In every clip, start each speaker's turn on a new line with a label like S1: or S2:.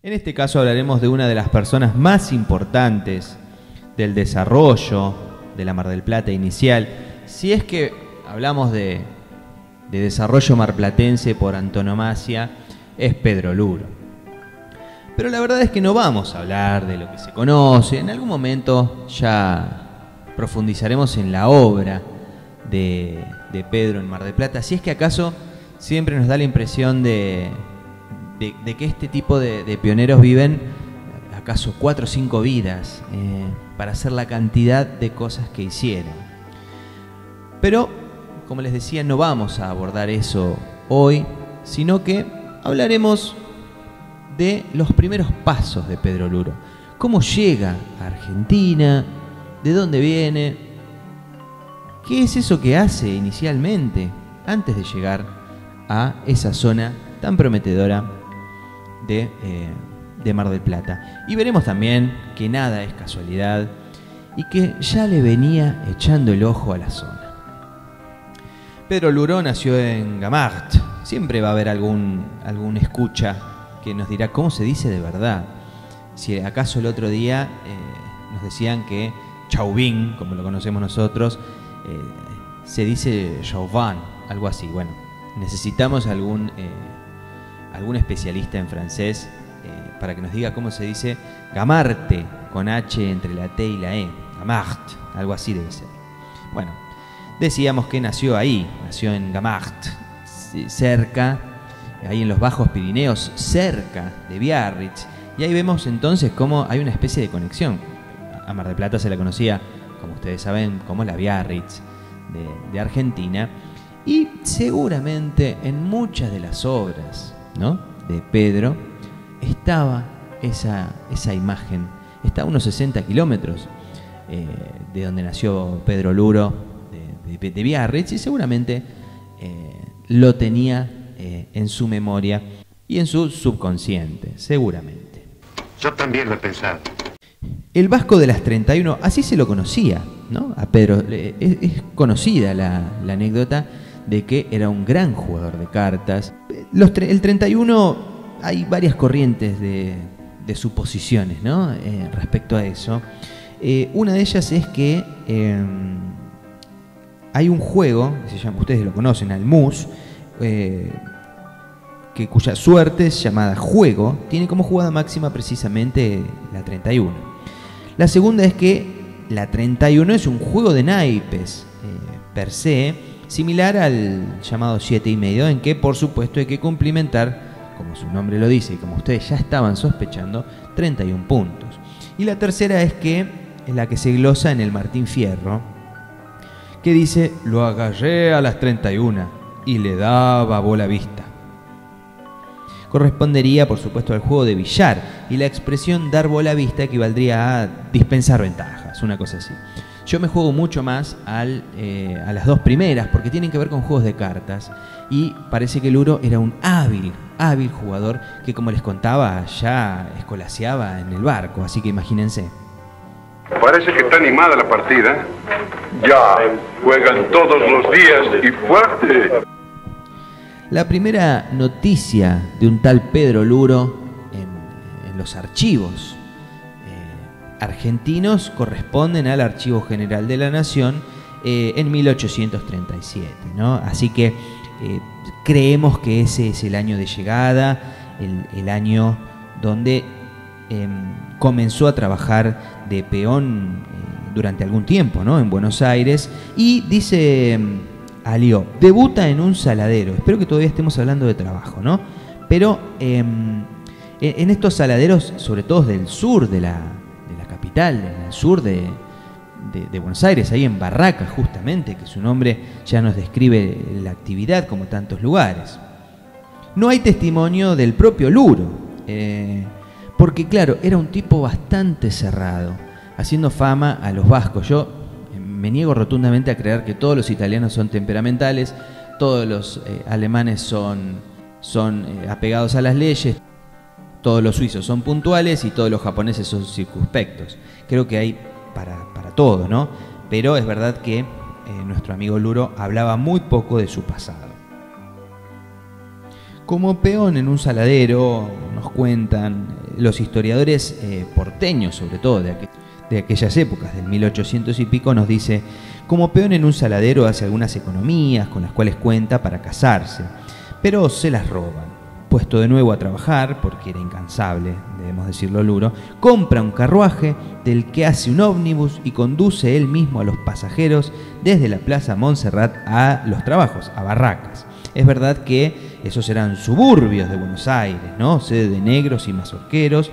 S1: En este caso hablaremos de una de las personas más importantes del desarrollo de la Mar del Plata inicial. Si es que hablamos de desarrollo marplatense por antonomasia, es Pedro Luro. Pero la verdad es que no vamos a hablar de lo que se conoce. En algún momento ya profundizaremos en la obra de Pedro en Mar del Plata. Si es que acaso siempre nos da la impresión de que este tipo de pioneros viven acaso 4 o 5 vidas para hacer la cantidad de cosas que hicieron. Pero, como les decía, no vamos a abordar eso hoy, sino que hablaremos de los primeros pasos de Pedro Luro. Cómo llega a Argentina, de dónde viene, qué es eso que hace inicialmente antes de llegar a esa zona tan prometedora de Mar del Plata. Y veremos también que nada es casualidad y que ya le venía echando el ojo a la zona. Pedro Luro nació en Gamart. Siempre va a haber algún escucha que nos dirá cómo se dice de verdad. Si acaso el otro día nos decían que Chauvin, como lo conocemos nosotros, se dice Chauvin, algo así. Bueno, necesitamos algún especialista en francés para que nos diga cómo se dice Gamarte, con H entre la T y la E. Gamart, algo así debe ser. Bueno, decíamos que nació ahí, nació en Gamart, cerca, ahí en los Bajos Pirineos, cerca de Biarritz. Y ahí vemos entonces cómo hay una especie de conexión. A Mar del Plata se la conocía, como ustedes saben, como la Biarritz de Argentina. Y seguramente en muchas de las obras, ¿no?, de Pedro estaba esa imagen. Está a unos 60 kilómetros de donde nació Pedro Luro, de Biarritz, y seguramente lo tenía en su memoria y en su subconsciente, seguramente.
S2: Yo también lo he pensado.
S1: El Vasco de las 31, así se lo conocía, ¿no?, a Pedro. Es conocida la anécdota de que era un gran jugador de cartas. El 31, hay varias corrientes de suposiciones, ¿no?, respecto a eso. Una de ellas es que hay un juego, que se llama, ustedes lo conocen, al mus, cuya suerte es llamada juego, tiene como jugada máxima precisamente la 31. La segunda es que la 31 es un juego de naipes per se, similar al llamado 7 y medio, en que por supuesto hay que cumplimentar, como su nombre lo dice y como ustedes ya estaban sospechando, 31 puntos. Y la tercera es la que se glosa en el Martín Fierro, que dice: lo agarré a las 31 y le daba bola vista. Correspondería por supuesto al juego de billar, y la expresión dar bola vista equivaldría a dispensar ventajas, una cosa así. Yo me juego mucho más a las dos primeras, porque tienen que ver con juegos de cartas, y parece que Luro era un hábil jugador que, como les contaba, ya escolaseaba en el barco, así que imagínense.
S2: Parece que está animada la partida. Ya, juegan todos los días y fuerte.
S1: La primera noticia de un tal Pedro Luro en los archivos argentinos corresponden al Archivo General de la Nación en 1837, ¿no? Así que creemos que ese es el año de llegada, el año donde comenzó a trabajar de peón durante algún tiempo, ¿no?, en Buenos Aires. Y dice Alió, debuta en un saladero. Espero que todavía estemos hablando de trabajo, ¿no? Pero en estos saladeros, sobre todo del sur de la capital, en el sur de Buenos Aires, ahí en Barracas justamente, que su nombre ya nos describe la actividad como tantos lugares. No hay testimonio del propio Luro, porque claro, era un tipo bastante cerrado, haciendo fama a los vascos. Yo me niego rotundamente a creer que todos los italianos son temperamentales, todos los alemanes son apegados a las leyes, todos los suizos son puntuales y todos los japoneses son circunspectos. Creo que hay para todo, ¿no? Pero es verdad que nuestro amigo Luro hablaba muy poco de su pasado. Como peón en un saladero, nos cuentan, los historiadores porteños, sobre todo de aquellas épocas, del 1800 y pico, nos dice: como peón en un saladero hace algunas economías con las cuales cuenta para casarse, pero se las roban. Puesto de nuevo a trabajar, porque era incansable, debemos decirlo Luro, compra un carruaje del que hace un ómnibus y conduce él mismo a los pasajeros desde la Plaza Montserrat a los trabajos, a Barracas. Es verdad que esos eran suburbios de Buenos Aires, ¿no? Sede de negros y mazorqueros,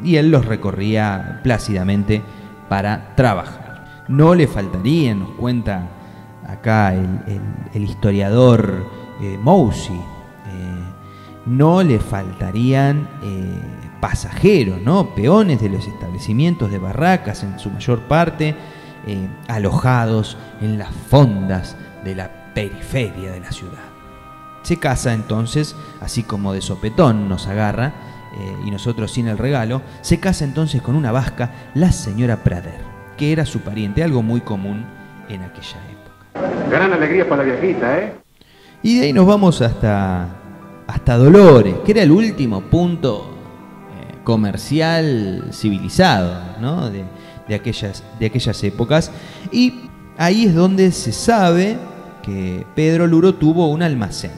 S1: y él los recorría plácidamente para trabajar. No le faltarían, nos cuenta acá el historiador Mousi, no le faltarían pasajeros, ¿no? Peones de los establecimientos de Barracas, en su mayor parte alojados en las fondas de la periferia de la ciudad. Se casa entonces, así como de sopetón nos agarra, y nosotros sin el regalo, se casa entonces con una vasca, la señora Prader, que era su pariente, algo muy común en aquella época.
S2: Gran alegría para la viejita, ¿eh?
S1: Y de ahí nos vamos hasta Dolores, que era el último punto comercial civilizado, ¿no? de aquellas épocas. Y ahí es donde se sabe que Pedro Luro tuvo un almacén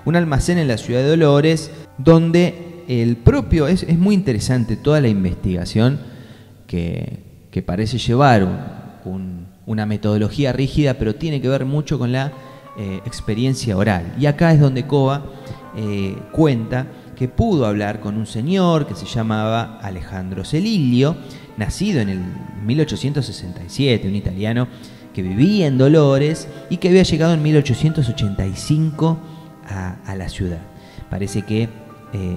S1: en la ciudad de Dolores, donde el propio, es muy interesante toda la investigación que parece llevar una metodología rígida, pero tiene que ver mucho con la experiencia oral. Y acá es donde Cova cuenta que pudo hablar con un señor que se llamaba Alejandro Celilio, nacido en el 1867, un italiano que vivía en Dolores y que había llegado en 1885 a la ciudad. Parece que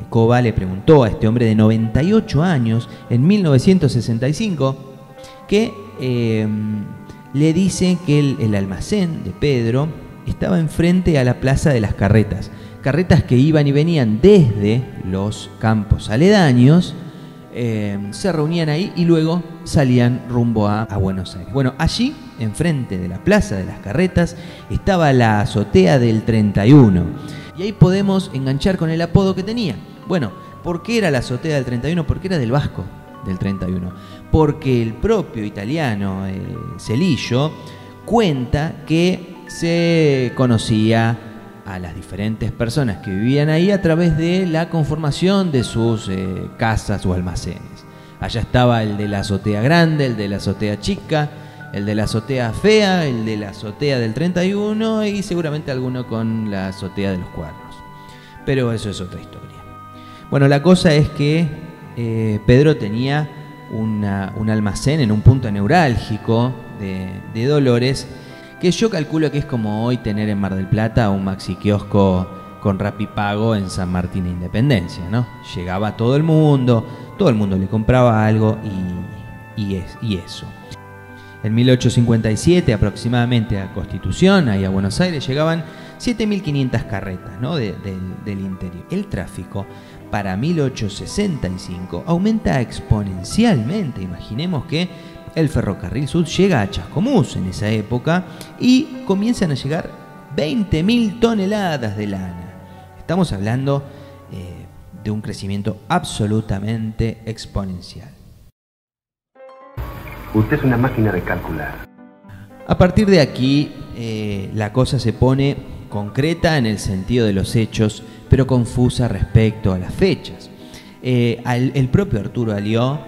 S1: Cova le preguntó a este hombre de 98 años en 1965 que le dice que el almacén de Pedro estaba enfrente a la Plaza de las Carretas. Carretas que iban y venían desde los campos aledaños, se reunían ahí y luego salían rumbo a Buenos Aires. Bueno, allí, enfrente de la Plaza de las Carretas, estaba la azotea del 31. Y ahí podemos enganchar con el apodo que tenía. Bueno, ¿por qué era la azotea del 31? Porque era del Vasco del 31. Porque el propio italiano Celilio cuenta que se conocía a las diferentes personas que vivían ahí a través de la conformación de sus casas o almacenes. Allá estaba el de la azotea grande, el de la azotea chica, el de la azotea fea, el de la azotea del 31 y seguramente alguno con la azotea de los Cuernos. Pero eso es otra historia. Bueno, la cosa es que Pedro tenía un almacén en un punto neurálgico de Dolores, que yo calculo que es como hoy tener en Mar del Plata un maxi kiosco con Rapipago en San Martín e Independencia, ¿no? Llegaba todo el mundo le compraba algo y eso. En 1857 aproximadamente a Constitución, ahí a Buenos Aires, llegaban 7.500 carretas, ¿no? del interior. El tráfico para 1865 aumenta exponencialmente. Imaginemos que el ferrocarril sur llega a Chascomús en esa época y comienzan a llegar 20.000 toneladas de lana. Estamos hablando de un crecimiento absolutamente exponencial.
S2: Usted es una máquina de calcular.
S1: A partir de aquí, la cosa se pone concreta en el sentido de los hechos, pero confusa respecto a las fechas. El propio Arturo Alió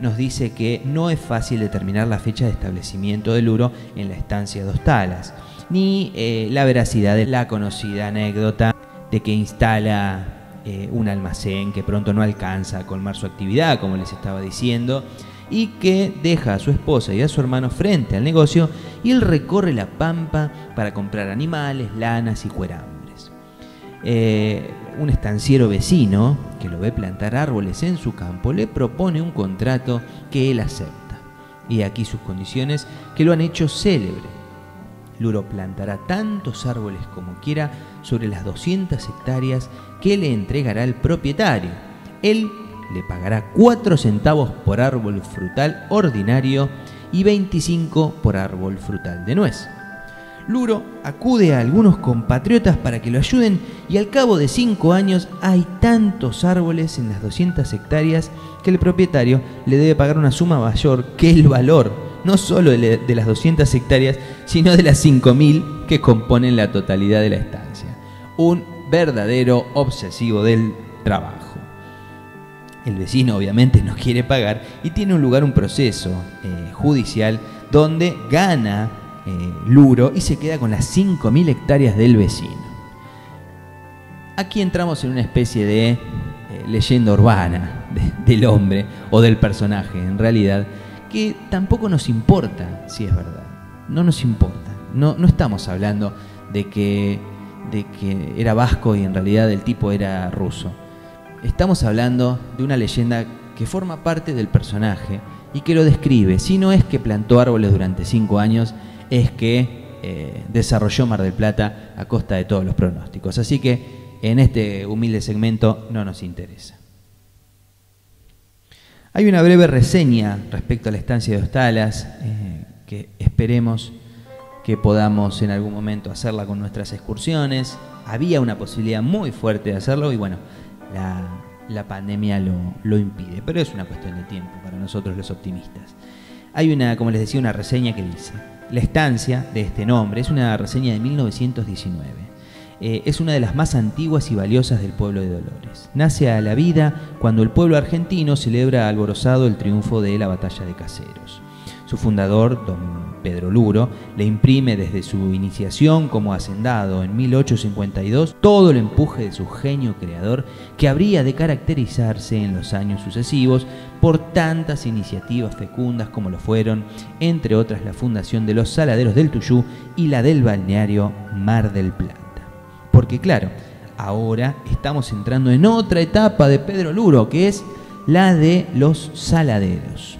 S1: nos dice que no es fácil determinar la fecha de establecimiento del Luro en la estancia Dos Talas, ni la veracidad de la conocida anécdota de que instala un almacén que pronto no alcanza a colmar su actividad, como les estaba diciendo, y que deja a su esposa y a su hermano frente al negocio y él recorre la pampa para comprar animales, lanas y cuerambres. Un estanciero vecino que lo ve plantar árboles en su campo le propone un contrato que él acepta. Y aquí sus condiciones que lo han hecho célebre. Luro plantará tantos árboles como quiera sobre las 200 hectáreas que le entregará al propietario. Él le pagará 4 centavos por árbol frutal ordinario y 25 por árbol frutal de nuez. Luro acude a algunos compatriotas para que lo ayuden y al cabo de 5 años hay tantos árboles en las 200 hectáreas que el propietario le debe pagar una suma mayor que el valor, no solo de las 200 hectáreas, sino de las 5.000 que componen la totalidad de la estancia. Un verdadero obsesivo del trabajo. El vecino obviamente no quiere pagar y tiene un proceso judicial donde gana Luro y se queda con las 5.000 hectáreas del vecino. Aquí entramos en una especie de leyenda urbana del hombre o del personaje, en realidad, que tampoco nos importa si es verdad. No nos importa. No estamos hablando de que era vasco y en realidad el tipo era ruso. Estamos hablando de una leyenda que forma parte del personaje y que lo describe. Si no es que plantó árboles durante 5 años, es que desarrolló Mar del Plata a costa de todos los pronósticos. Así que en este humilde segmento no nos interesa. Hay una breve reseña respecto a la estancia de Ostalas, que esperemos que podamos en algún momento hacerla con nuestras excursiones. Había una posibilidad muy fuerte de hacerlo y bueno, la pandemia lo impide, pero es una cuestión de tiempo para nosotros los optimistas. Hay como les decía, una reseña que dice: la estancia de este nombre es una reseña de 1919. Es una de las más antiguas y valiosas del pueblo de Dolores. Nace a la vida cuando el pueblo argentino celebra alborozado el triunfo de la batalla de Caseros. Su fundador, don Pedro Luro, le imprime desde su iniciación como hacendado en 1852 todo el empuje de su genio creador que habría de caracterizarse en los años sucesivos por tantas iniciativas fecundas como lo fueron, entre otras, la fundación de los Saladeros del Tuyú y la del balneario Mar del Plata. Porque claro, ahora estamos entrando en otra etapa de Pedro Luro, que es la de los saladeros.